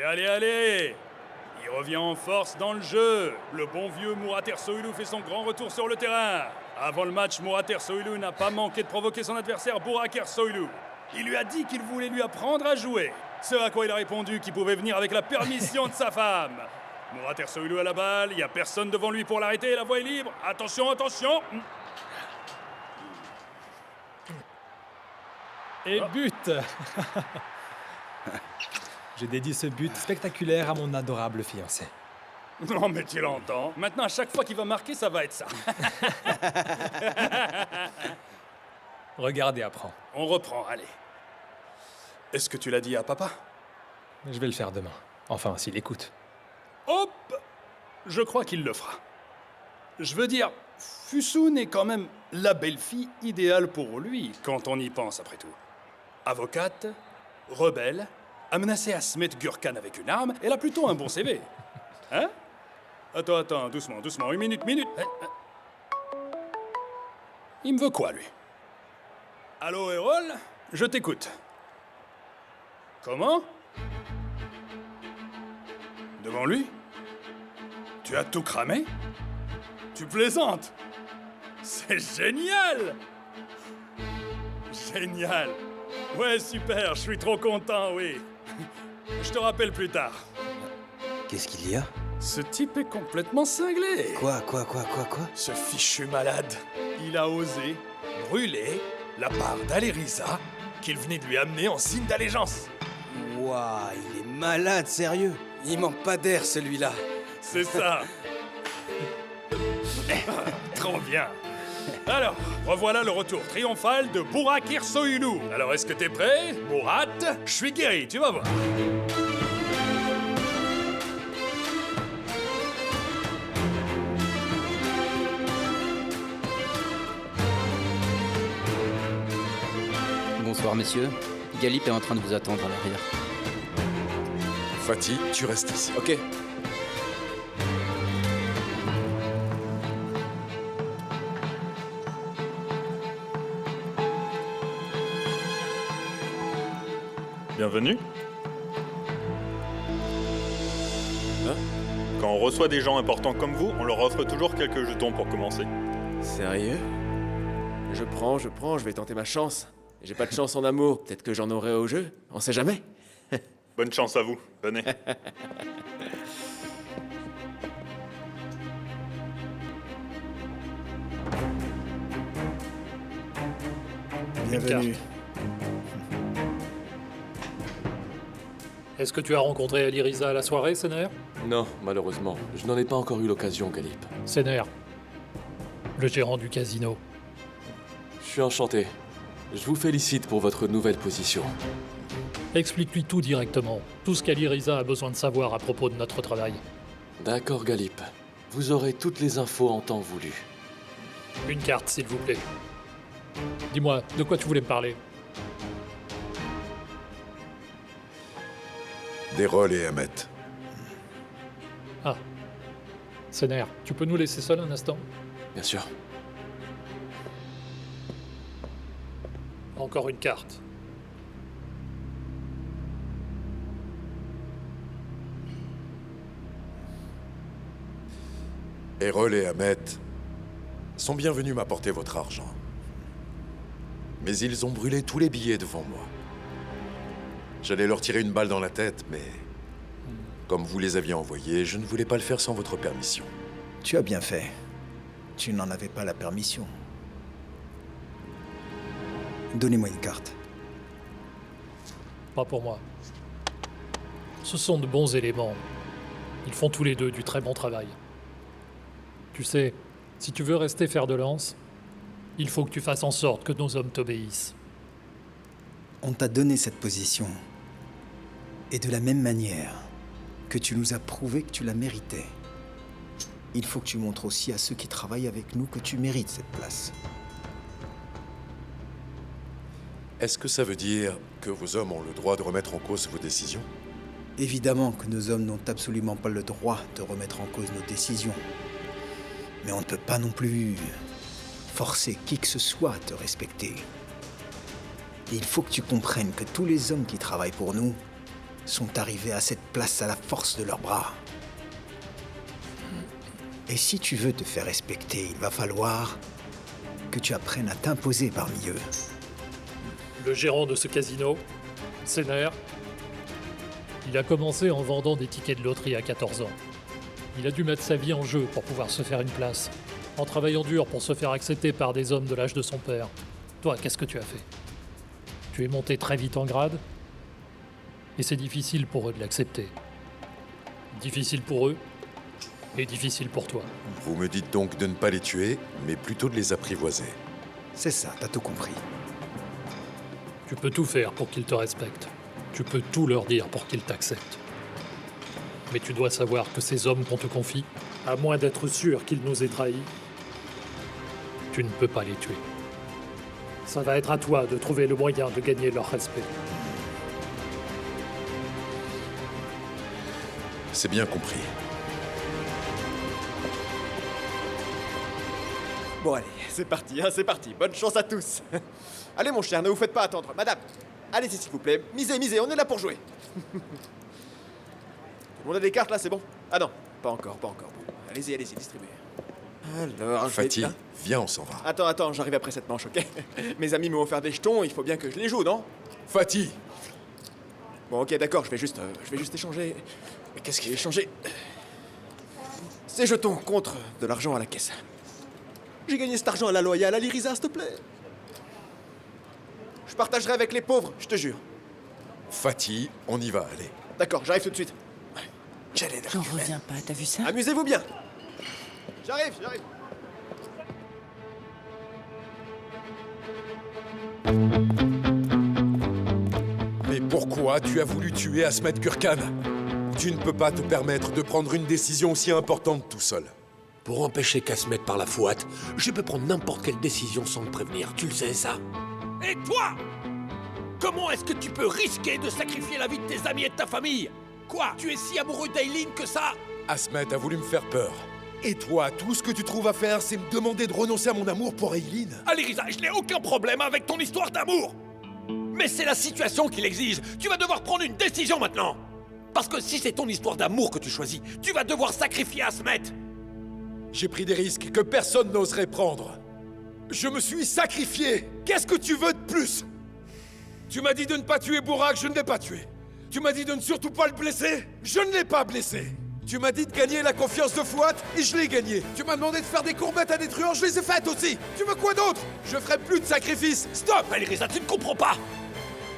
Allez, allez! Il revient en force dans le jeu. Le bon vieux Murat Ersoylu fait son grand retour sur le terrain. Avant le match, Murat Ersoylu n'a pas manqué de provoquer son adversaire Burak Ersoylu. Il lui a dit qu'il voulait lui apprendre à jouer. Ce à quoi il a répondu qu'il pouvait venir avec la permission de sa femme. Murat Ersoylu à la balle, il n'y a personne devant lui pour l'arrêter, la voie est libre. Attention, attention! Et but. Je dédie ce but spectaculaire à mon adorable fiancé. Non mais tu l'entends. Maintenant, à chaque fois qu'il va marquer, ça va être ça. Regarde et apprends. On reprend, allez. Est-ce que tu l'as dit à papa? Je vais le faire demain. Enfin, s'il écoute. Hop! Je crois qu'il le fera. Je veux dire, Füsun est quand même la belle-fille idéale pour lui, quand on y pense après tout. Avocate, rebelle, a menacé Asmet Gurkan avec une arme, elle a plutôt un bon CV. Hein? Attends, doucement, une minute. Il me veut quoi, lui? Allô, Erol? Je t'écoute. Comment? Devant lui? Tu as tout cramé? Tu plaisantes? C'est génial! Génial! Ouais, super, je suis trop content, oui. Je te rappelle plus tard. Qu'est-ce qu'il y a? Ce type est complètement cinglé. Quoi? Ce fichu malade. Il a osé brûler la part d'Aleriza qu'il venait de lui amener en signe d'allégeance. Ouah, il est malade, sérieux. Il manque pas d'air, celui-là. C'est ça. Trop bien. Alors, revoilà le retour triomphal de Burak Ersoylu. Alors, est-ce que t'es prêt, Murat? Je suis guéri, tu vas voir. Bonsoir messieurs. Galip est en train de vous attendre à l'arrière. Fatih, tu restes ici. Ok. Bienvenue. Quand on reçoit des gens importants comme vous, on leur offre toujours quelques jetons pour commencer. Sérieux? Je prends, je vais tenter ma chance. J'ai pas de chance en amour, peut-être que j'en aurai au jeu, on sait jamais. Bonne chance à vous, venez. Bienvenue. Est-ce que tu as rencontré Aliriza à la soirée, Sener? Non, malheureusement. Je n'en ai pas encore eu l'occasion, Galip. Sener, le gérant du casino. Je suis enchanté. Je vous félicite pour votre nouvelle position. Explique-lui tout directement, tout ce qu'Aliriza a besoin de savoir à propos de notre travail. D'accord, Galip. Vous aurez toutes les infos en temps voulu. Une carte, s'il vous plaît. Dis-moi, de quoi tu voulais me parler? D'Erol et Ahmet. Ah. Sener, tu peux nous laisser seuls un instant? Bien sûr. Encore une carte. Erol et Ahmet sont bien venus m'apporter votre argent. Mais ils ont brûlé tous les billets devant moi. J'allais leur tirer une balle dans la tête, mais comme vous les aviez envoyés, je ne voulais pas le faire sans votre permission. Tu as bien fait. Tu n'en avais pas la permission. Donnez-moi une carte. Pas pour moi. Ce sont de bons éléments. Ils font tous les deux du très bon travail. Tu sais, si tu veux rester fer de lance, il faut que tu fasses en sorte que nos hommes t'obéissent. On t'a donné cette position. Et de la même manière que tu nous as prouvé que tu la méritais, il faut que tu montres aussi à ceux qui travaillent avec nous que tu mérites cette place. Est-ce que ça veut dire que vos hommes ont le droit de remettre en cause vos décisions? Évidemment que nos hommes n'ont absolument pas le droit de remettre en cause nos décisions. Mais on ne peut pas non plus forcer qui que ce soit à te respecter. Et il faut que tu comprennes que tous les hommes qui travaillent pour nous sont arrivés à cette place à la force de leurs bras. Et si tu veux te faire respecter, il va falloir que tu apprennes à t'imposer parmi eux. Le gérant de ce casino, Sénère, il a commencé en vendant des tickets de loterie à 14 ans. Il a dû mettre sa vie en jeu pour pouvoir se faire une place, en travaillant dur pour se faire accepter par des hommes de l'âge de son père. Toi, qu'est-ce que tu as fait? Tu es monté très vite en grade, et c'est difficile pour eux de l'accepter. Difficile pour eux, et difficile pour toi. Vous me dites donc de ne pas les tuer, mais plutôt de les apprivoiser. C'est ça, t'as tout compris. Tu peux tout faire pour qu'ils te respectent. Tu peux tout leur dire pour qu'ils t'acceptent. Mais tu dois savoir que ces hommes qu'on te confie, à moins d'être sûr qu'ils nous aient trahis, tu ne peux pas les tuer. Ça va être à toi de trouver le moyen de gagner leur respect. C'est bien compris. Bon allez, c'est parti, hein, c'est parti. Bonne chance à tous. Allez mon cher, ne vous faites pas attendre. Madame, allez-y s'il vous plaît. Misez, misez, on est là pour jouer. On a des cartes là, c'est bon? Ah non, pas encore, pas encore. Bon, allez-y, allez-y, distribuez. Alors, Fatih, viens, on s'en va. Attends, j'arrive après cette manche, ok? Mes amis m'ont offert des jetons, il faut bien que je les joue, non? Fatih! Bon, ok, d'accord, je vais juste échanger. Qu'est-ce qu'il échanger? Ces jetons contre de l'argent à la caisse. J'ai gagné cet argent à la loyale, à l'Irisa, s'il te plaît. Je partagerai avec les pauvres, je te jure. Fatih, on y va, allez. D'accord, j'arrive tout de suite. J'en reviens pas, t'as vu ça? Amusez-vous bien. J'arrive. Mais pourquoi tu as voulu tuer Asmet Gurkhan? Tu ne peux pas te permettre de prendre une décision aussi importante tout seul. Pour empêcher qu'Asmet par la fouatte, je peux prendre n'importe quelle décision sans te prévenir, tu le sais ça? Et toi? Comment est-ce que tu peux risquer de sacrifier la vie de tes amis et de ta famille? Quoi? Tu es si amoureux d'Aileen que ça? Asmet a voulu me faire peur. Et toi, tout ce que tu trouves à faire, c'est me demander de renoncer à mon amour pour Aileen? Allez Risa, je n'ai aucun problème avec ton histoire d'amour. Mais c'est la situation qui l'exige. Tu vas devoir prendre une décision maintenant. Parce que si c'est ton histoire d'amour que tu choisis, tu vas devoir sacrifier Asmet. J'ai pris des risques que personne n'oserait prendre. Je me suis sacrifié. Qu'est-ce que tu veux de plus? Tu m'as dit de ne pas tuer Bourak, je ne l'ai pas tué. Tu m'as dit de ne surtout pas le blesser, je ne l'ai pas blessé. Tu m'as dit de gagner la confiance de Fouad, et je l'ai gagné. Tu m'as demandé de faire des courbettes à des truands, je les ai faites aussi. Tu veux quoi d'autre? Je ferai plus de sacrifices. Stop! Risa, tu ne comprends pas.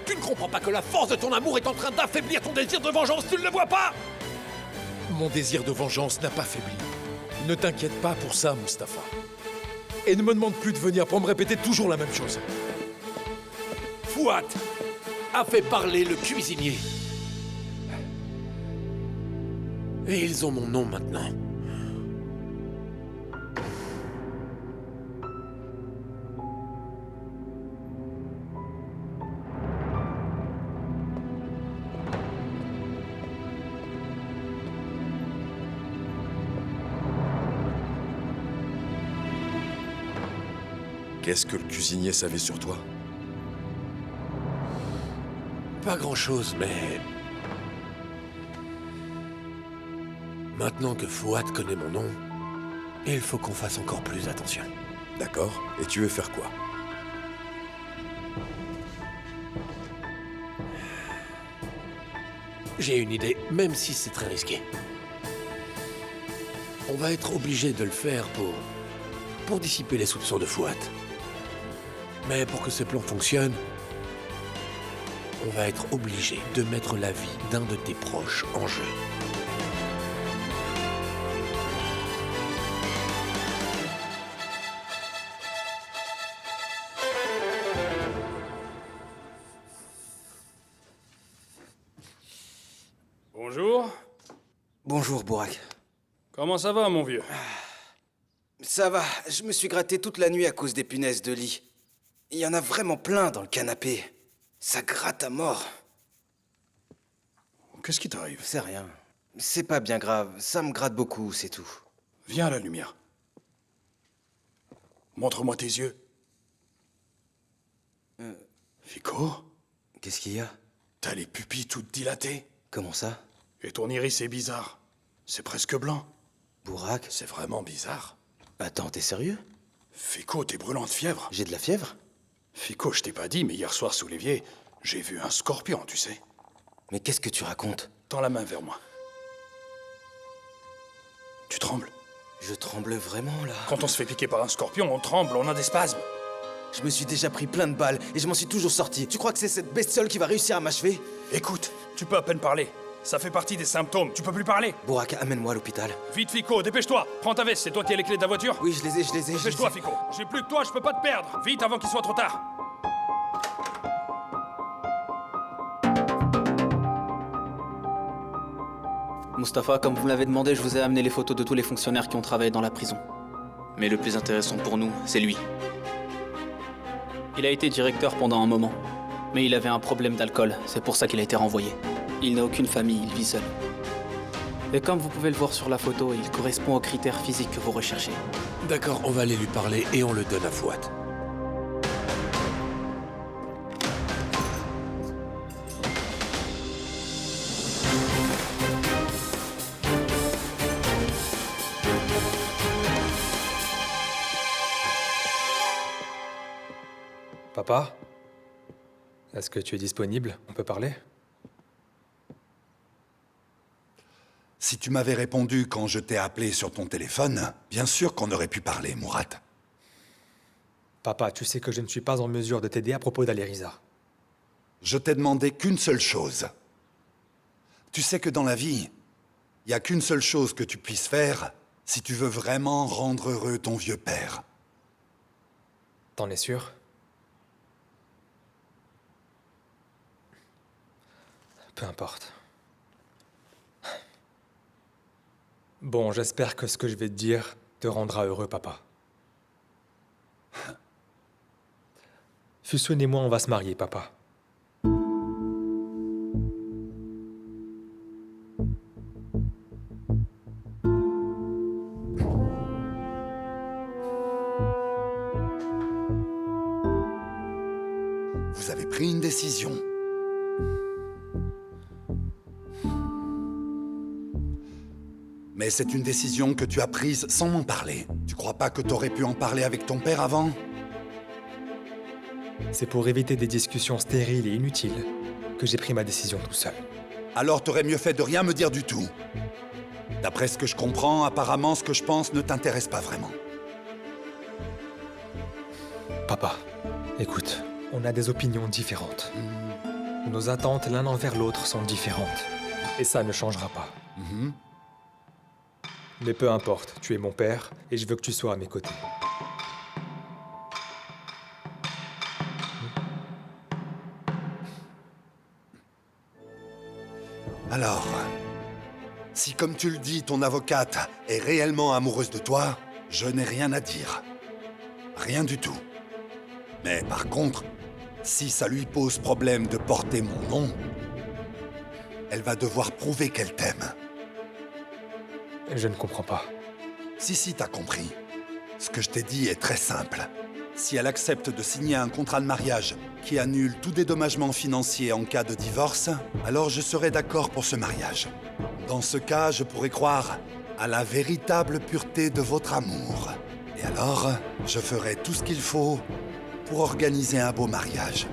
Tu ne comprends pas que la force de ton amour est en train d'affaiblir ton désir de vengeance, tu ne le vois pas? Mon désir de vengeance n'a pas faibli. Ne t'inquiète pas pour ça, Mustapha. Et ne me demande plus de venir pour me répéter toujours la même chose. Fouad a fait parler le cuisinier. Et ils ont mon nom maintenant. Qu'est-ce que le cuisinier savait sur toi? Pas grand-chose, mais... Maintenant que Fouad connaît mon nom, il faut qu'on fasse encore plus attention. D'accord. Et tu veux faire quoi? J'ai une idée, même si c'est très risqué. On va être obligé de le faire pour dissiper les soupçons de Fouad. Mais pour que ce plan fonctionne, on va être obligé de mettre la vie d'un de tes proches en jeu. Bonjour. Bonjour, Bourak. Comment ça va, mon vieux? Ça va, je me suis gratté toute la nuit à cause des punaises de lit. Il y en a vraiment plein dans le canapé. Ça gratte à mort. Qu'est-ce qui t'arrive? C'est rien. C'est pas bien grave, ça me gratte beaucoup, c'est tout. Viens à la lumière. Montre-moi tes yeux. Fico? Qu'est-ce qu'il y a? T'as les pupilles toutes dilatées. Comment ça? Et ton iris est bizarre. C'est presque blanc. Bourak? C'est vraiment bizarre. Attends, t'es sérieux? Fico, t'es brûlant de fièvre. J'ai de la fièvre? Fico, je t'ai pas dit, mais hier soir sous l'évier, j'ai vu un scorpion, tu sais. Mais qu'est-ce que tu racontes? Tends la main vers moi. Tu trembles? Je tremble vraiment, là. Quand on se fait piquer par un scorpion, on tremble, on a des spasmes. Je me suis déjà pris plein de balles et je m'en suis toujours sorti. Tu crois que c'est cette bestiole qui va réussir à m'achever? Écoute, tu peux à peine parler. Ça fait partie des symptômes, tu peux plus parler. Bourak, amène-moi à l'hôpital. Vite, Fico, dépêche-toi. Prends ta veste, c'est toi qui as les clés de ta voiture? Oui, je les ai. Dépêche-toi, Fico. J'ai plus que toi, je peux pas te perdre. Vite avant qu'il soit trop tard. Mustapha, comme vous me l'avez demandé, je vous ai amené les photos de tous les fonctionnaires qui ont travaillé dans la prison. Mais le plus intéressant pour nous, c'est lui. Il a été directeur pendant un moment, mais il avait un problème d'alcool, c'est pour ça qu'il a été renvoyé. Il n'a aucune famille, il vit seul. Et comme vous pouvez le voir sur la photo, il correspond aux critères physiques que vous recherchez. D'accord, on va aller lui parler et on le donne à Fouad. Papa? Est-ce que tu es disponible? On peut parler? Si tu m'avais répondu quand je t'ai appelé sur ton téléphone, bien sûr qu'on aurait pu parler, Mourad. Papa, tu sais que je ne suis pas en mesure de t'aider à propos d'Aliriza. Je t'ai demandé qu'une seule chose. Tu sais que dans la vie, il n'y a qu'une seule chose que tu puisses faire si tu veux vraiment rendre heureux ton vieux père. T'en es sûr? Peu importe. Bon, j'espère que ce que je vais te dire te rendra heureux, papa. Fusun et moi, on va se marier, papa. Vous avez pris une décision. Mais c'est une décision que tu as prise sans m'en parler. Tu crois pas que t'aurais pu en parler avec ton père avant? C'est pour éviter des discussions stériles et inutiles que j'ai pris ma décision tout seul. Alors t'aurais mieux fait de rien me dire du tout. D'après ce que je comprends, apparemment ce que je pense ne t'intéresse pas vraiment. Papa, écoute, on a des opinions différentes. Nos attentes l'un envers l'autre sont différentes. Et ça ne changera pas. Mais peu importe, tu es mon père et je veux que tu sois à mes côtés. Alors, si comme tu le dis, ton avocate est réellement amoureuse de toi, je n'ai rien à dire. Rien du tout. Mais par contre, si ça lui pose problème de porter mon nom, elle va devoir prouver qu'elle t'aime. Je ne comprends pas. Si, t'as compris. Ce que je t'ai dit est très simple. Si elle accepte de signer un contrat de mariage qui annule tout dédommagement financier en cas de divorce, alors je serai d'accord pour ce mariage. Dans ce cas, je pourrais croire à la véritable pureté de votre amour. Et alors, je ferai tout ce qu'il faut pour organiser un beau mariage.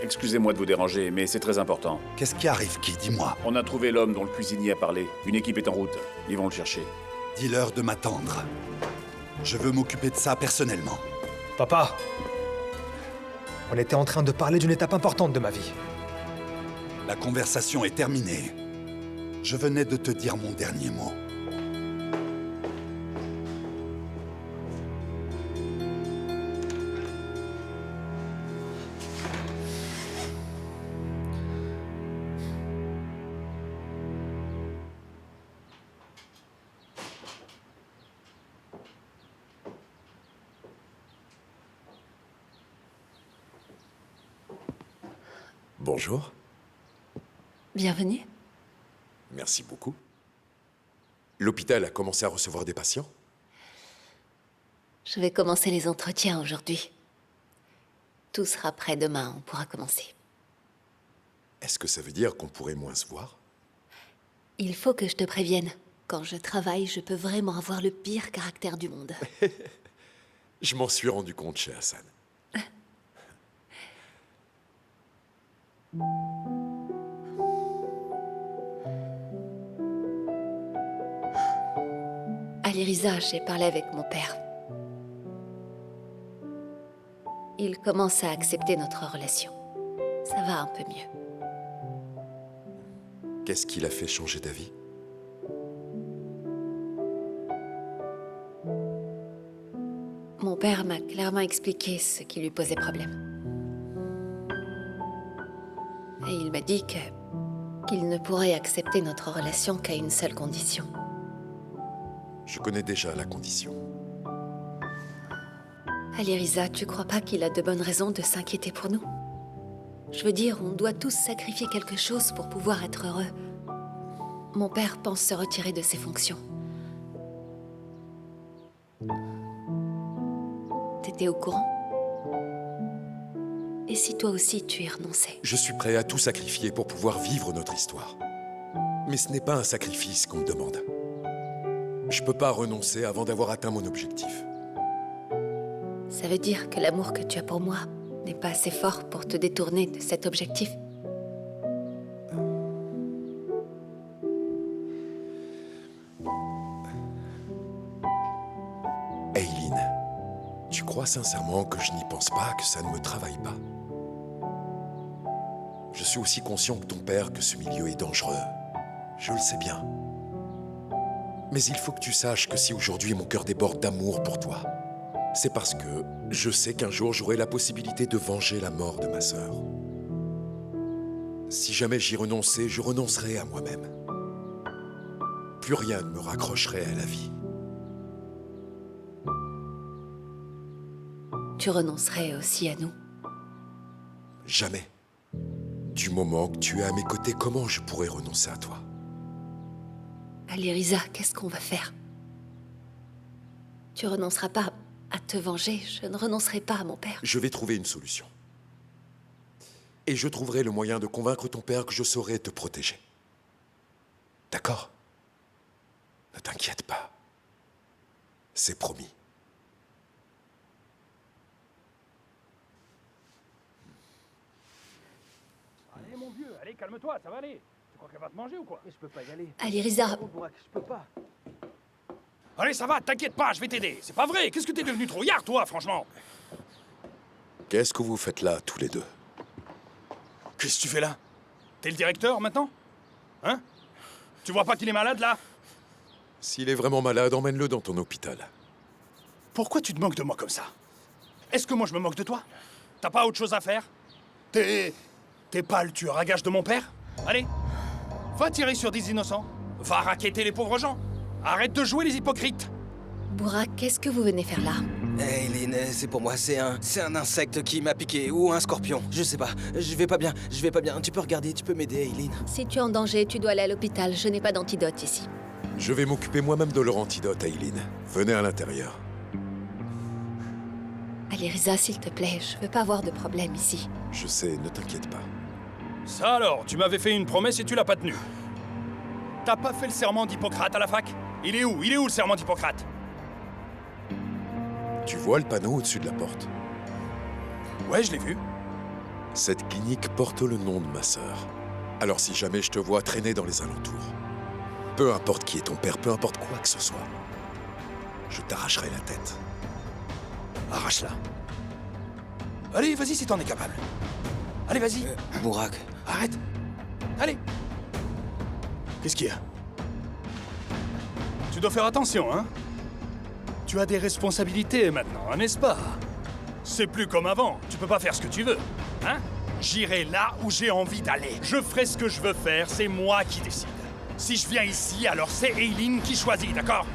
Excusez-moi de vous déranger, mais c'est très important. Qu'est-ce qui arrive, qui? Dis-moi. On a trouvé l'homme dont le cuisinier a parlé. Une équipe est en route. Ils vont le chercher. Dis-leur de m'attendre. Je veux m'occuper de ça personnellement. Papa! On était en train de parler d'une étape importante de ma vie. La conversation est terminée. Je venais de te dire mon dernier mot. Bonjour. Bienvenue. Merci beaucoup. L'hôpital a commencé à recevoir des patients? Je vais commencer les entretiens aujourd'hui. Tout sera prêt demain, on pourra commencer. Est-ce que ça veut dire qu'on pourrait moins se voir? Il faut que je te prévienne. Quand je travaille, je peux vraiment avoir le pire caractère du monde. Je m'en suis rendu compte chez Hassan. Aliriza, j'ai parlé avec mon père. Il commence à accepter notre relation. Ça va un peu mieux. Qu'est-ce qui l'a fait changer d'avis? Mon père m'a clairement expliqué ce qui lui posait problème. Et il m'a dit qu'il ne pourrait accepter notre relation qu'à une seule condition. Je connais déjà la condition. Aliriza, tu crois pas qu'il a de bonnes raisons de s'inquiéter pour nous? Je veux dire, on doit tous sacrifier quelque chose pour pouvoir être heureux. Mon père pense se retirer de ses fonctions. T'étais au courant? Et si toi aussi tu y renonçais? Je suis prêt à tout sacrifier pour pouvoir vivre notre histoire. Mais ce n'est pas un sacrifice qu'on me demande. Je peux pas renoncer avant d'avoir atteint mon objectif. Ça veut dire que l'amour que tu as pour moi n'est pas assez fort pour te détourner de cet objectif? Aileen, tu crois sincèrement que je n'y pense pas, que ça ne me travaille pas? Je suis aussi conscient que ton père que ce milieu est dangereux. Je le sais bien. Mais il faut que tu saches que si aujourd'hui mon cœur déborde d'amour pour toi, c'est parce que je sais qu'un jour j'aurai la possibilité de venger la mort de ma sœur. Si jamais j'y renonçais, je renoncerais à moi-même. Plus rien ne me raccrocherait à la vie. Tu renoncerais aussi à nous? Jamais. Du moment que tu es à mes côtés, comment je pourrais renoncer à toi? Aliriza, qu'est-ce qu'on va faire? Tu renonceras pas à te venger, je ne renoncerai pas à mon père. Je vais trouver une solution. Et je trouverai le moyen de convaincre ton père que je saurai te protéger. D'accord? Ne t'inquiète pas. C'est promis. Allez, mon vieux, allez, calme-toi, ça va aller. Tu crois qu'elle va te manger ou quoi? Mais je peux pas y aller. Aliriza. Je peux pas. Allez, ça va, t'inquiète pas, je vais t'aider. C'est pas vrai, qu'est-ce que t'es devenu trouillard, toi, franchement? Qu'est-ce que vous faites là, tous les deux? Qu'est-ce que tu fais là? T'es le directeur, maintenant? Hein? Tu vois pas qu'il est malade, là? S'il est vraiment malade, emmène-le dans ton hôpital. Pourquoi tu te moques de moi comme ça? Est-ce que moi je me moque de toi? T'as pas autre chose à faire? T'es pas le tueur à gages de mon père? Allez, va tirer sur des innocents. Va racketter les pauvres gens. Arrête de jouer les hypocrites. Bourak, qu'est-ce que vous venez faire là? Aileen, c'est pour moi, c'est un insecte qui m'a piqué, ou un scorpion, je sais pas. Je vais pas bien. Tu peux regarder, tu peux m'aider, Aileen. Si tu es en danger, tu dois aller à l'hôpital. Je n'ai pas d'antidote ici. Je vais m'occuper moi-même de leur antidote, Aileen. Venez à l'intérieur. Aliriza, s'il te plaît, je veux pas avoir de problème ici. Je sais, ne t'inquiète pas. Ça alors, tu m'avais fait une promesse et tu l'as pas tenue. T'as pas fait le serment d'Hippocrate à la fac? Il est où le serment d'Hippocrate? Tu vois le panneau au-dessus de la porte? Ouais, je l'ai vu. Cette clinique porte le nom de ma sœur. Alors si jamais je te vois traîner dans les alentours, peu importe qui est ton père, peu importe quoi que ce soit, je t'arracherai la tête. Arrache-la. Allez, vas-y si t'en es capable. Allez, vas-y. Bourak. Arrête. Allez. Qu'est-ce qu'il y a? Tu dois faire attention, hein? Tu as des responsabilités maintenant, n'est-ce pas? C'est plus comme avant. Tu peux pas faire ce que tu veux, hein? J'irai là où j'ai envie d'aller. Je ferai ce que je veux faire, c'est moi qui décide. Si je viens ici, alors c'est Aileen qui choisit, d'accord?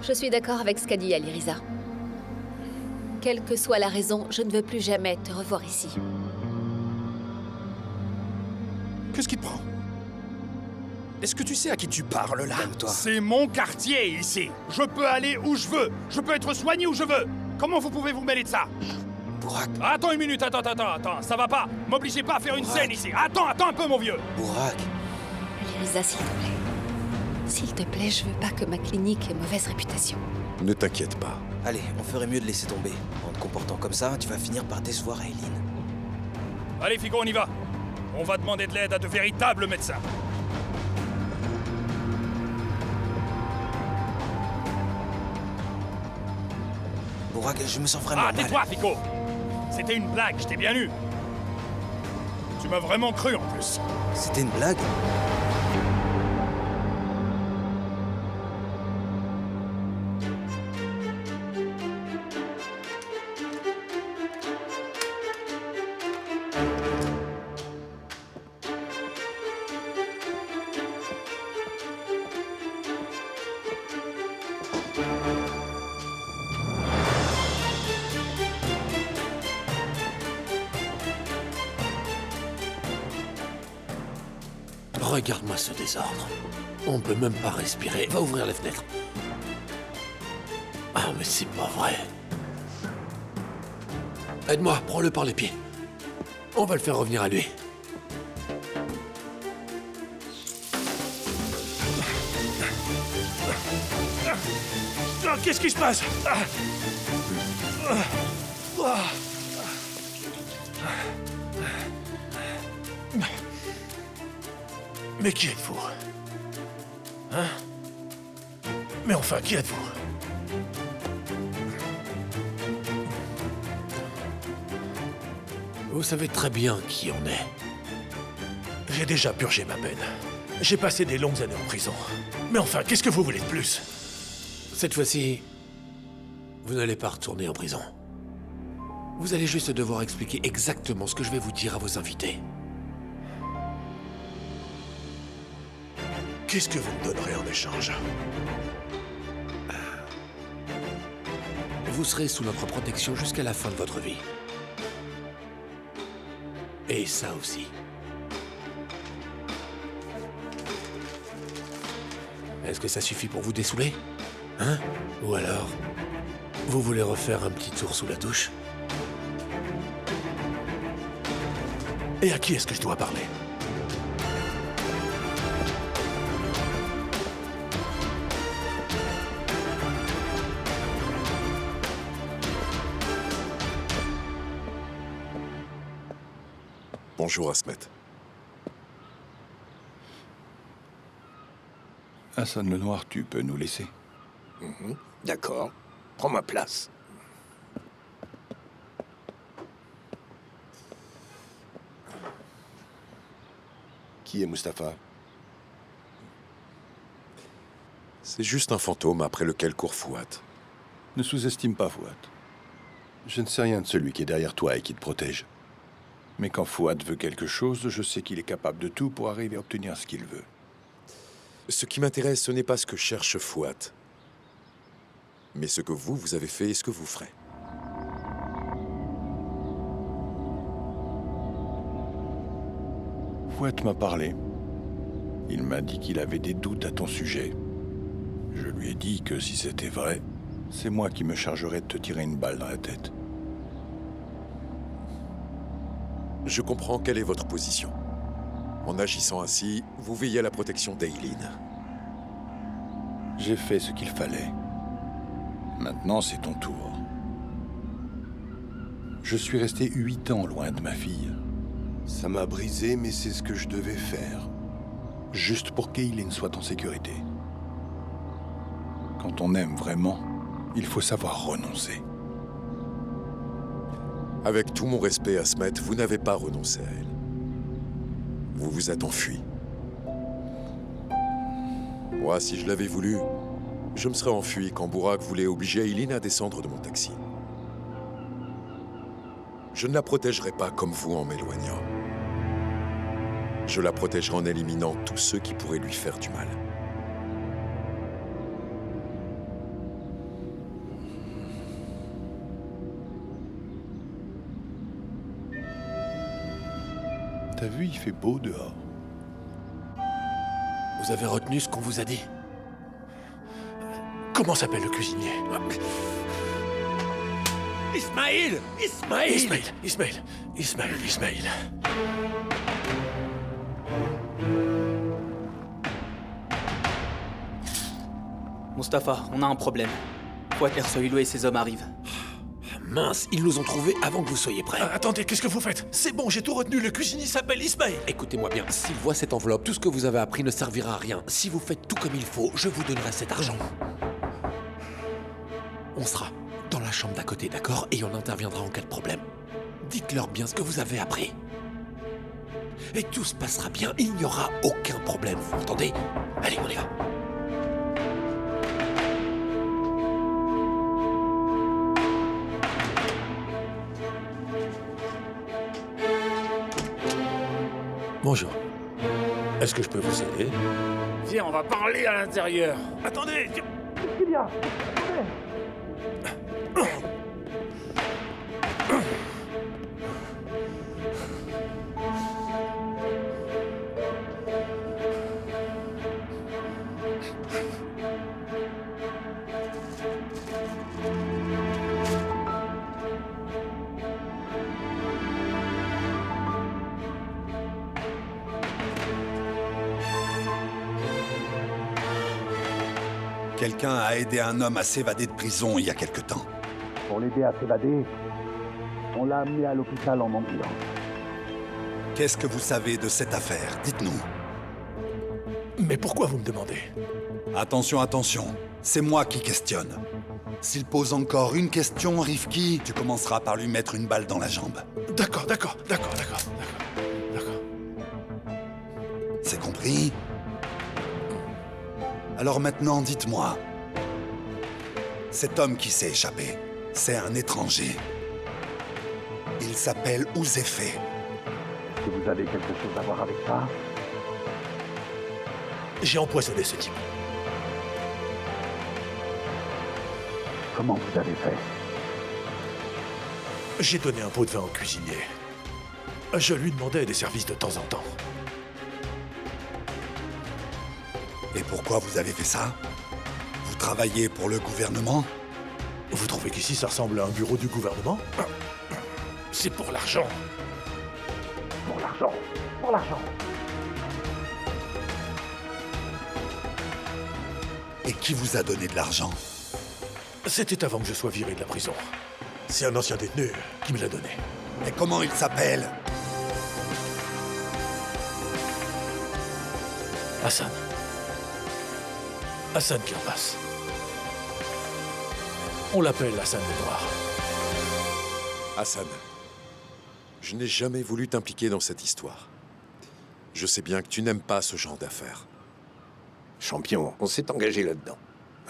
Je suis d'accord avec ce qu'a dit Aliriza. Quelle que soit la raison, je ne veux plus jamais te revoir ici. Qu'est-ce qui te prend? Est-ce que tu sais à qui tu parles là? Calme-toi. C'est mon quartier ici. Je peux aller où je veux. Je peux être soigné où je veux. Comment vous pouvez vous mêler de ça? Burak. Attends une minute, attends, ça va pas. M'obligez pas à faire une scène ici. Attends un peu, mon vieux. Burak. Aliriza, s'il te plaît. S'il te plaît, je veux pas que ma clinique ait mauvaise réputation. Ne t'inquiète pas. Allez, on ferait mieux de laisser tomber. En te comportant comme ça, tu vas finir par décevoir Aileen. Allez, Figo, on y va. On va demander de l'aide à de véritables médecins. Burak, je me sens vraiment mal. Tais-toi, Figo. C'était une blague, je t'ai bien eu. Tu m'as vraiment cru, en plus. C'était une blague? Regarde-moi ce désordre. On peut même pas respirer. Va ouvrir les fenêtres. Ah, mais c'est pas vrai. Aide-moi, prends-le par les pieds. On va le faire revenir à lui. Qu'est-ce qui se passe? Mais qui êtes-vous? Hein? Mais enfin, qui êtes-vous? Vous savez très bien qui on est. J'ai déjà purgé ma peine. J'ai passé des longues années en prison. Mais enfin, qu'est-ce que vous voulez de plus? Cette fois-ci, vous n'allez pas retourner en prison. Vous allez juste devoir expliquer exactement ce que je vais vous dire à vos invités. Qu'est-ce que vous me donnerez en échange? Vous serez sous notre protection jusqu'à la fin de votre vie. Et ça aussi. Est-ce que ça suffit pour vous dessouler? Hein? Ou alors, vous voulez refaire un petit tour sous la douche? Et à qui est-ce que je dois parler? Bonjour, Asmet. Hassan le Noir, tu peux nous laisser. D'accord. Prends ma place. Qui est Mustapha? C'est juste un fantôme après lequel court Fouad. Ne sous-estime pas Fouad. Je ne sais rien de celui qui est derrière toi et qui te protège. Mais quand Fouad veut quelque chose, je sais qu'il est capable de tout pour arriver à obtenir ce qu'il veut. Ce qui m'intéresse, ce n'est pas ce que cherche Fouad, mais ce que vous avez fait et ce que vous ferez. Fouad m'a parlé. Il m'a dit qu'il avait des doutes à ton sujet. Je lui ai dit que si c'était vrai, c'est moi qui me chargerais de te tirer une balle dans la tête. Je comprends quelle est votre position. En agissant ainsi, vous veillez à la protection d'Aileen. J'ai fait ce qu'il fallait. Maintenant, c'est ton tour. Je suis resté 8 ans loin de ma fille. Ça m'a brisé, mais c'est ce que je devais faire. Juste pour qu'Aileen soit en sécurité. Quand on aime vraiment, il faut savoir renoncer. Avec tout mon respect, Asmet, vous n'avez pas renoncé à elle. Vous vous êtes enfui. Moi, si je l'avais voulu, je me serais enfui quand Burak voulait obliger Aileen à descendre de mon taxi. Je ne la protégerai pas comme vous en m'éloignant. Je la protégerai en éliminant tous ceux qui pourraient lui faire du mal. T'as vu, il fait beau dehors. Vous avez retenu ce qu'on vous a dit? Comment s'appelle le cuisinier? Ismaïl! Ismaïl! Mustapha, on a un problème. Fouad Ersoilou et ses hommes arrivent. Mince, ils nous ont trouvés avant que vous soyez prêts. Attendez, qu'est-ce que vous faites? C'est bon, j'ai tout retenu, le cuisinier s'appelle Ismaël. Écoutez-moi bien, s'il voit cette enveloppe, tout ce que vous avez appris ne servira à rien. Si vous faites tout comme il faut, je vous donnerai cet argent. On sera dans la chambre d'à côté, d'accord? Et on interviendra en cas de problème. Dites-leur bien ce que vous avez appris. Et tout se passera bien, il n'y aura aucun problème, vous m'entendez? Allez, on y va. Bonjour. Est-ce que je peux vous aider? Viens, on va parler à l'intérieur. Attendez. Qu'est-ce qu'il y a? Quelqu'un a aidé un homme à s'évader de prison il y a quelque temps. Pour l'aider à s'évader, on l'a amené à l'hôpital en ambulance. Qu'est-ce que vous savez de cette affaire? Dites-nous. Mais pourquoi vous me demandez? Attention, attention. C'est moi qui questionne. S'il pose encore une question, Rifki, tu commenceras par lui mettre une balle dans la jambe. D'accord. C'est compris? Alors maintenant, dites-moi. Cet homme qui s'est échappé, c'est un étranger. Il s'appelle Ouzefé. Est-ce que vous avez quelque chose à voir avec ça? J'ai empoisonné ce type. Comment vous avez fait? J'ai donné un pot de vin au cuisinier. Je lui demandais des services de temps en temps. Et pourquoi vous avez fait ça? Vous travaillez pour le gouvernement? Vous trouvez qu'ici ça ressemble à un bureau du gouvernement? C'est pour l'argent. Pour l'argent. Pour l'argent. Et qui vous a donné de l'argent? C'était avant que je sois viré de la prison. C'est un ancien détenu qui me l'a donné. Et comment il s'appelle? Hassan. Hassan Kirbas. On l'appelle Hassan le Noir. Hassan, je n'ai jamais voulu t'impliquer dans cette histoire. Je sais bien que tu n'aimes pas ce genre d'affaires. Champion, on s'est engagé là-dedans.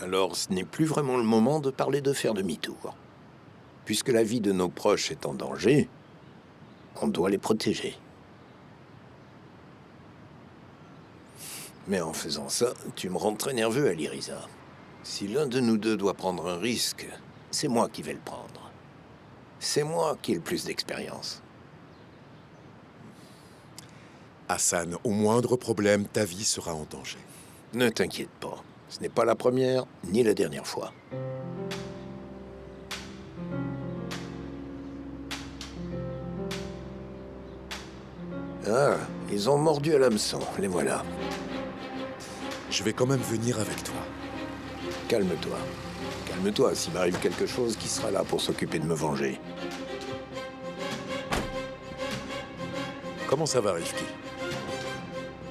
Alors ce n'est plus vraiment le moment de parler de faire demi-tour. Puisque la vie de nos proches est en danger, on doit les protéger. Mais en faisant ça, tu me rends très nerveux, Aliriza. Si l'un de nous deux doit prendre un risque, c'est moi qui vais le prendre. C'est moi qui ai le plus d'expérience. Hassan, au moindre problème, ta vie sera en danger. Ne t'inquiète pas. Ce n'est pas la première ni la dernière fois. Ah, ils ont mordu à l'hameçon, les voilà. Je vais quand même venir avec toi. Calme-toi. Calme-toi, s'il m'arrive quelque chose, qui sera là pour s'occuper de me venger? Comment ça va, Rifki?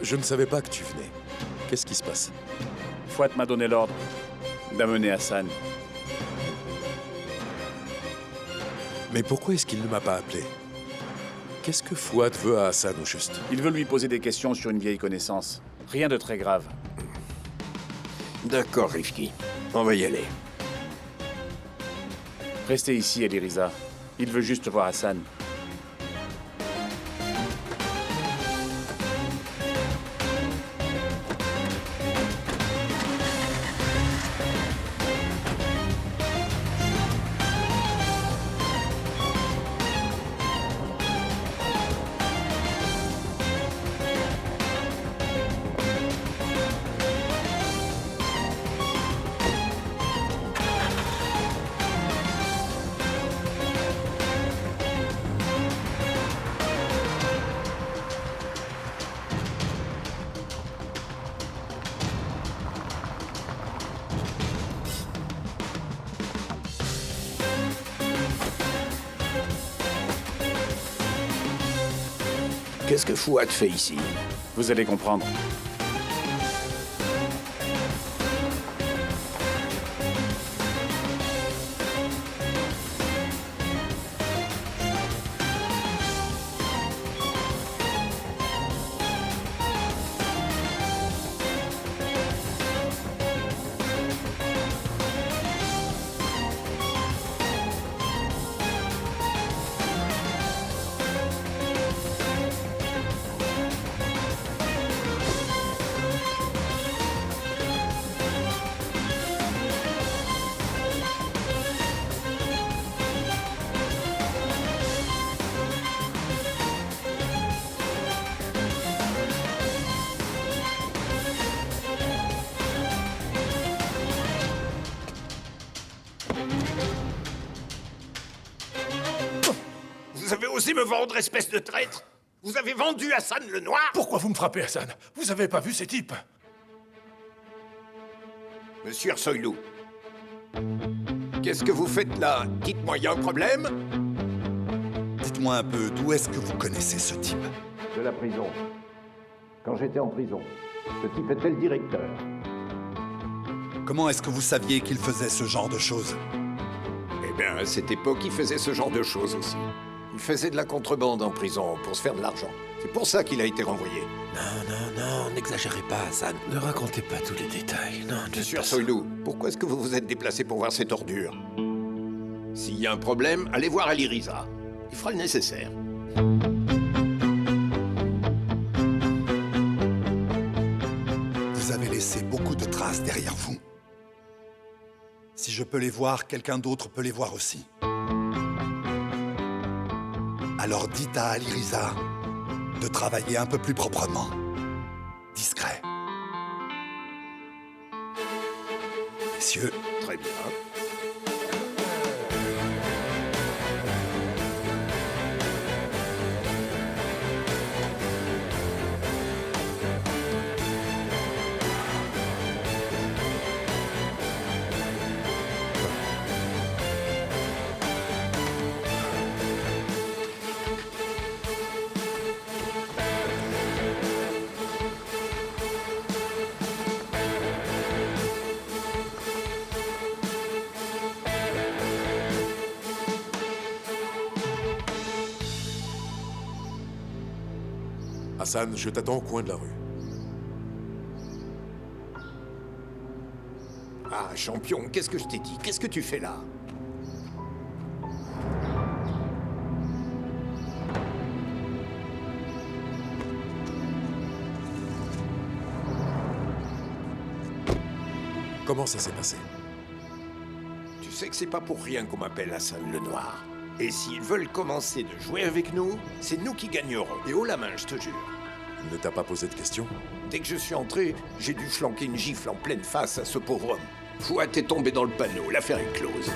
Je ne savais pas que tu venais. Qu'est-ce qui se passe? Fouad m'a donné l'ordre d'amener Hassan. Mais pourquoi est-ce qu'il ne m'a pas appelé? Qu'est-ce que Fouad veut à Hassan, au juste? Il veut lui poser des questions sur une vieille connaissance. Rien de très grave. D'accord, Rifki. On va y aller. Restez ici, Aliriza. Il veut juste voir Hassan. Qu'est-ce que Fouad fait ici? Vous allez comprendre. Vous avez osé me vendre, espèce de traître? Vous avez vendu Hassan le Noir? Pourquoi vous me frappez, Hassan? Vous avez pas vu ces types? Monsieur Arsoilou, qu'est-ce que vous faites là? Dites-moi, y a un problème? Dites-moi un peu, d'où est-ce que vous connaissez ce type? De la prison. Quand j'étais en prison, ce type était le directeur. Comment est-ce que vous saviez qu'il faisait ce genre de choses? Eh bien, à cette époque, il faisait ce genre de choses aussi. Il faisait de la contrebande en prison pour se faire de l'argent. C'est pour ça qu'il a été renvoyé. Non, n'exagérez pas, Hassan. Ne racontez pas tous les détails. Non, Monsieur Arsoilou, pourquoi est-ce que vous vous êtes déplacé pour voir cette ordure? S'il y a un problème, allez voir Ali Riza. Il fera le nécessaire. Vous avez laissé beaucoup de traces derrière vous. Si je peux les voir, quelqu'un d'autre peut les voir aussi. Alors dites à Ali Riza de travailler un peu plus proprement. Discret. Messieurs. Très bien. Hassan, je t'attends au coin de la rue. Ah, champion, qu'est-ce que je t'ai dit? Qu'est-ce que tu fais là? Comment ça s'est passé? Tu sais que c'est pas pour rien qu'on m'appelle Hassan le Noir. Et s'ils veulent commencer de jouer avec nous, c'est nous qui gagnerons. Et haut la main, je te jure. Il ne t'a pas posé de questions? Dès que je suis entré, j'ai dû flanquer une gifle en pleine face à ce pauvre homme. Fouad est tombé dans le panneau, l'affaire est close.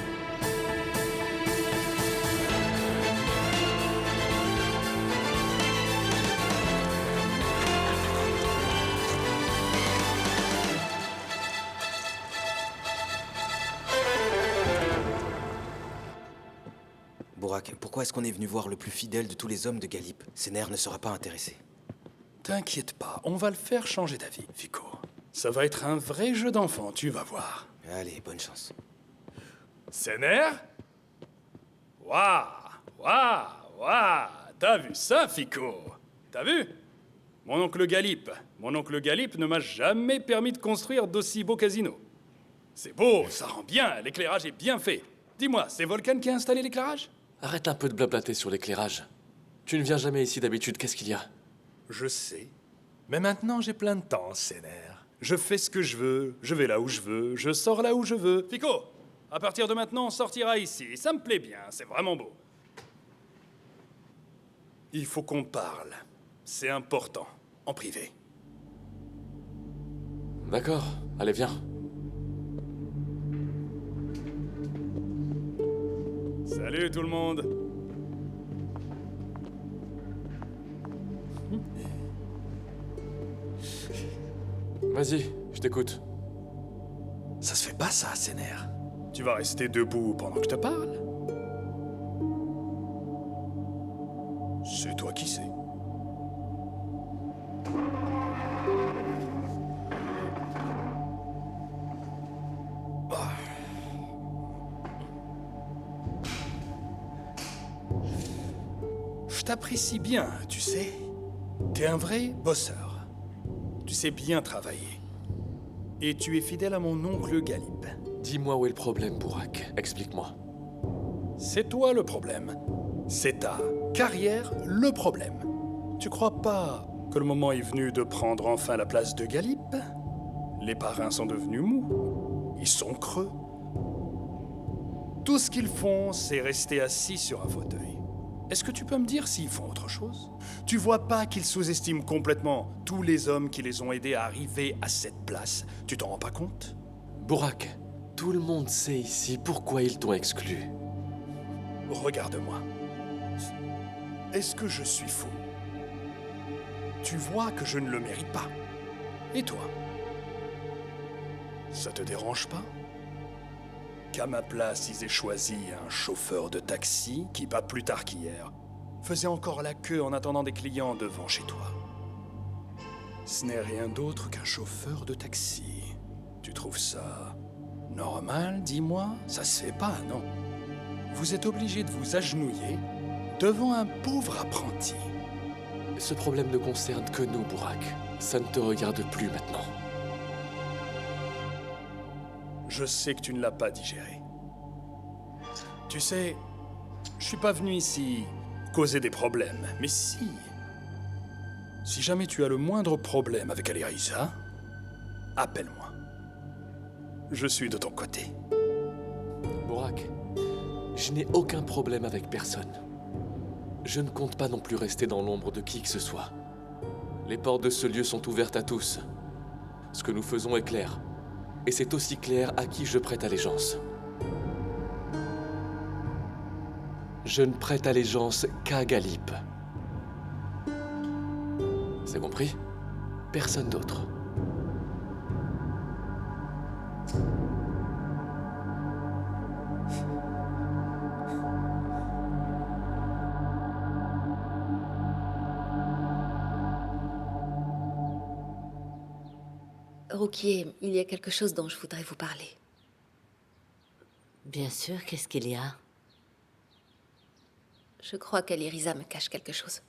Bourak, pourquoi est-ce qu'on est venu voir le plus fidèle de tous les hommes de Galip? Séner ne sera pas intéressé. T'inquiète pas, on va le faire changer d'avis, Fico. Ça va être un vrai jeu d'enfant, tu vas voir. Allez, bonne chance. Séner? Waouh! T'as vu ça, Fico? T'as vu? Mon oncle Galip ne m'a jamais permis de construire d'aussi beaux casinos. C'est beau, ça rend bien, l'éclairage est bien fait. Dis-moi, c'est Volcan qui a installé l'éclairage? Arrête un peu de blablater sur l'éclairage. Tu ne viens jamais ici d'habitude, qu'est-ce qu'il y a? Je sais. Mais maintenant, j'ai plein de temps, Séner. Je fais ce que je veux, je vais là où je veux, je sors là où je veux. Fico, à partir de maintenant, on sortira ici. Ça me plaît bien, c'est vraiment beau. Il faut qu'on parle. C'est important, en privé. D'accord, allez, viens. Salut tout le monde. Vas-y, je t'écoute. Ça se fait pas ça, Séner. Tu vas rester debout pendant que je te parle? C'est toi qui sais. t'apprécie bien, tu sais. T'es un vrai bosseur. Tu sais bien travailler. Et tu es fidèle à mon oncle Galip. Dis-moi où est le problème, Burak. Explique-moi. C'est toi le problème. C'est ta carrière le problème. Tu crois pas que le moment est venu de prendre enfin la place de Galip? Les parrains sont devenus mous. Ils sont creux. Tout ce qu'ils font, c'est rester assis sur un fauteuil. Est-ce que tu peux me dire s'ils font autre chose? Tu vois pas qu'ils sous-estiment complètement tous les hommes qui les ont aidés à arriver à cette place? Tu t'en rends pas compte? Burak, tout le monde sait ici pourquoi ils t'ont exclu. Regarde-moi. Est-ce que je suis fou? Tu vois que je ne le mérite pas. Et toi? Ça te dérange pas qu'à ma place, ils aient choisi un chauffeur de taxi qui, pas plus tard qu'hier, faisait encore la queue en attendant des clients devant chez toi? Ce n'est rien d'autre qu'un chauffeur de taxi. Tu trouves ça normal, dis-moi? Ça se fait pas, non? Vous êtes obligé de vous agenouiller devant un pauvre apprenti. Ce problème ne concerne que nous, Burak. Ça ne te regarde plus maintenant. Je sais que tu ne l'as pas digéré. Tu sais, je suis pas venu ici causer des problèmes, mais si jamais tu as le moindre problème avec Alireza, appelle-moi. Je suis de ton côté. Burak, je n'ai aucun problème avec personne. Je ne compte pas non plus rester dans l'ombre de qui que ce soit. Les portes de ce lieu sont ouvertes à tous. Ce que nous faisons est clair. Et c'est aussi clair à qui je prête allégeance. Je ne prête allégeance qu'à Galip. C'est compris? Personne d'autre. Roukier, il y a quelque chose dont je voudrais vous parler. Bien sûr, qu'est-ce qu'il y a? Je crois qu'Alireza me cache quelque chose.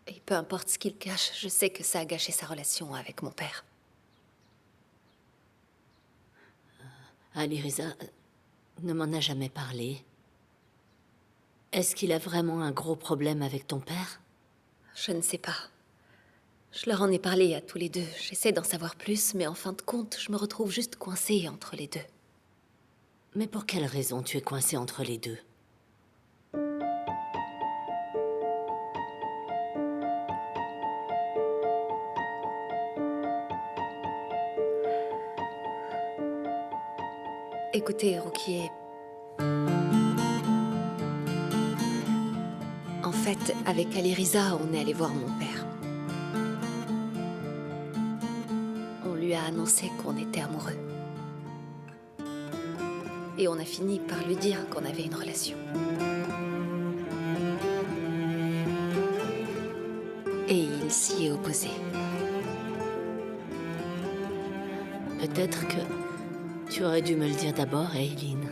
Et peu importe ce qu'il cache, je sais que ça a gâché sa relation avec mon père. Alireza ne m'en a jamais parlé. Est-ce qu'il a vraiment un gros problème avec ton père? Je ne sais pas. Je leur en ai parlé à tous les deux. J'essaie d'en savoir plus, mais en fin de compte, je me retrouve juste coincée entre les deux. Mais pour quelle raison tu es coincée entre les deux? Écoutez, Roukier. En fait, avec Alireza, on est allé voir mon père. On lui a annoncé qu'on était amoureux. Et on a fini par lui dire qu'on avait une relation. Et il s'y est opposé. Peut-être que tu aurais dû me le dire d'abord, Eileen.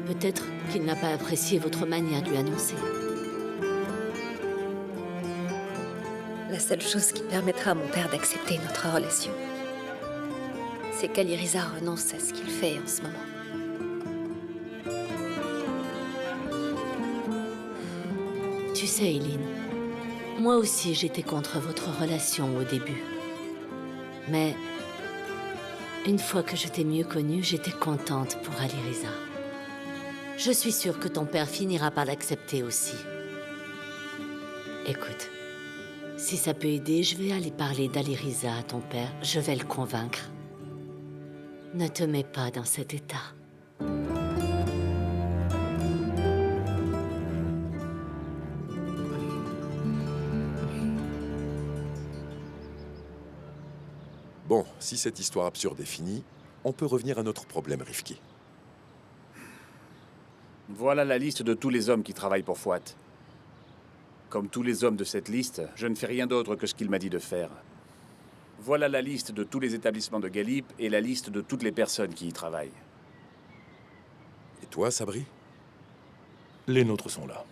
Peut-être qu'il n'a pas apprécié votre manière de lui annoncer. La seule chose qui permettra à mon père d'accepter notre relation, c'est qu'Alireza renonce à ce qu'il fait en ce moment. Tu sais, Eileen, moi aussi j'étais contre votre relation au début. Mais une fois que je t'ai mieux connue, j'étais contente pour Alireza. Je suis sûre que ton père finira par l'accepter aussi. Écoute, si ça peut aider, je vais aller parler d'Alireza à ton père. Je vais le convaincre. Ne te mets pas dans cet état. Bon, si cette histoire absurde est finie, on peut revenir à notre problème, Rifki. Voilà la liste de tous les hommes qui travaillent pour Fouad. Comme tous les hommes de cette liste, je ne fais rien d'autre que ce qu'il m'a dit de faire. Voilà la liste de tous les établissements de Galip et la liste de toutes les personnes qui y travaillent. Et toi, Sabri? Les nôtres sont là.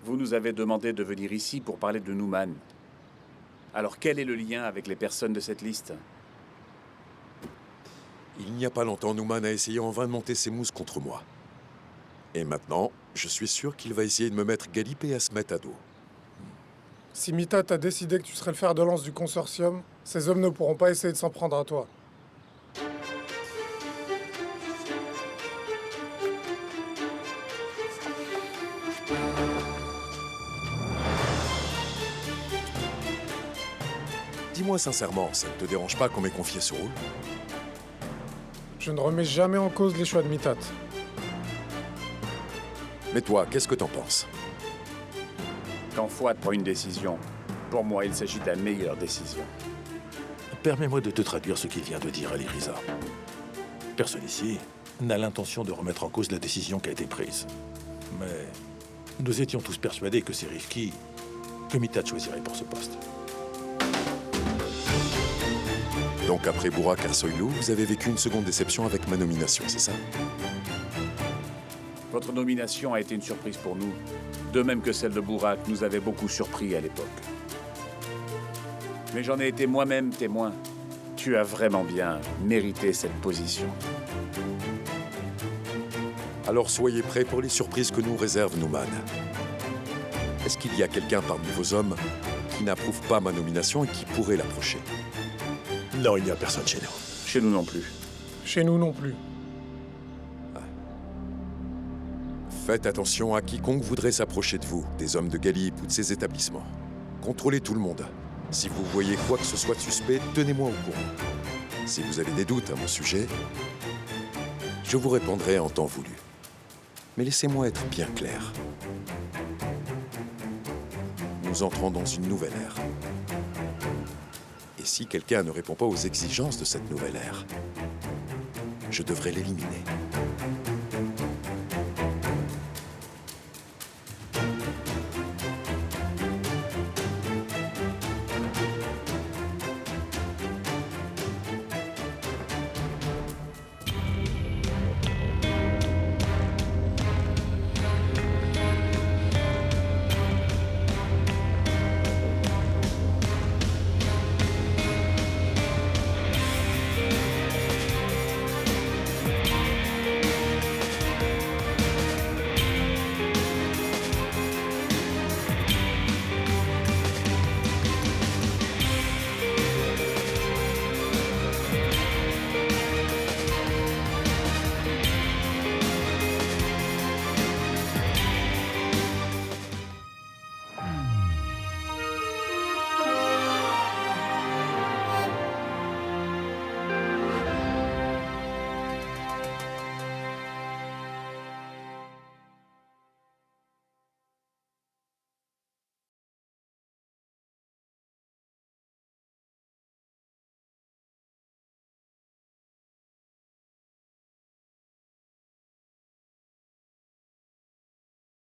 Vous nous avez demandé de venir ici pour parler de Nouman. Alors quel est le lien avec les personnes de cette liste? Il n'y a pas longtemps, Nouman a essayé en vain de monter ses mousses contre moi. Et maintenant, je suis sûr qu'il va essayer de me mettre Galip et Asmet à dos. Si Mitat a décidé que tu serais le fer de lance du consortium, ces hommes ne pourront pas essayer de s'en prendre à toi. Dis-moi sincèrement, ça ne te dérange pas qu'on m'ait confié ce rôle? Je ne remets jamais en cause les choix de Mitat. Mais toi, qu'est-ce que t'en penses? Quand Fouad prend une décision, pour moi, il s'agit de la meilleure décision. Permets-moi de te traduire ce qu'il vient de dire, Aliriza. Personne ici n'a l'intention de remettre en cause la décision qui a été prise. Mais nous étions tous persuadés que c'est Rifki que Mitat choisirait pour ce poste. Donc après Burak Ersoylu, vous avez vécu une seconde déception avec ma nomination, c'est ça? Votre nomination a été une surprise pour nous, de même que celle de Burak nous avait beaucoup surpris à l'époque. Mais j'en ai été moi-même témoin. Tu as vraiment bien mérité cette position. Alors soyez prêts pour les surprises que nous réserve Nouman. Est-ce qu'il y a quelqu'un parmi vos hommes qui n'approuve pas ma nomination et qui pourrait l'approcher? Non, il n'y a personne chez nous. Chez nous non plus. Chez nous non plus. Faites attention à quiconque voudrait s'approcher de vous, des hommes de Galip ou de ces établissements. Contrôlez tout le monde. Si vous voyez quoi que ce soit de suspect, tenez-moi au courant. Si vous avez des doutes à mon sujet, je vous répondrai en temps voulu. Mais laissez-moi être bien clair. Nous entrons dans une nouvelle ère. Et si quelqu'un ne répond pas aux exigences de cette nouvelle ère, je devrais l'éliminer.